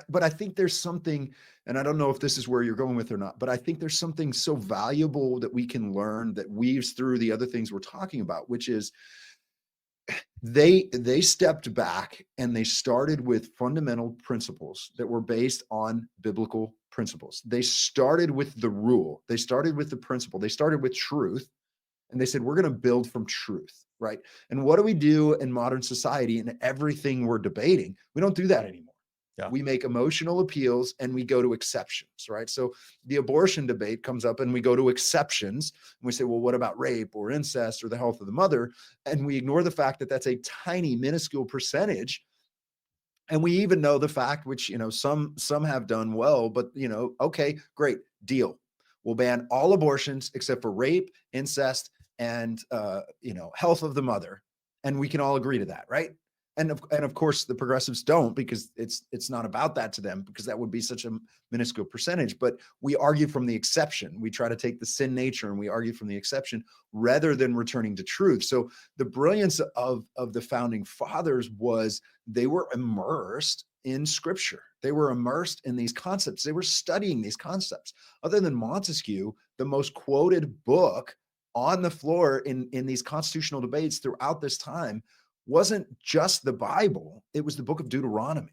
But I think there's something, and I don't know if this is where you're going with or not, but I think there's something so valuable that we can learn that weaves through the other things we're talking about, which is they stepped back and they started with fundamental principles that were based on biblical principles. They started with the rule, they started with the principle, they started with truth, and they said, we're going to build from truth, right? And what do we do in modern society in everything we're debating? We don't do that anymore. Yeah. We make emotional appeals and we go to exceptions, right? So the abortion debate comes up and we go to exceptions and we say, well, what about rape or incest or the health of the mother? And we ignore the fact that that's a tiny, minuscule percentage. And we even know the fact, which, some have done well, but, okay, great, deal. We'll ban all abortions except for rape, incest, and, health of the mother. And we can all agree to that, right? And of course, the progressives don't, because it's not about that to them, because that would be such a minuscule percentage. But we argue from the exception. We try to take the sin nature and we argue from the exception rather than returning to truth. So the brilliance of the founding fathers was they were immersed in scripture. They were immersed in these concepts. They were studying these concepts. Other than Montesquieu, the most quoted book on the floor in these constitutional debates throughout this time wasn't just the Bible, it was the book of Deuteronomy.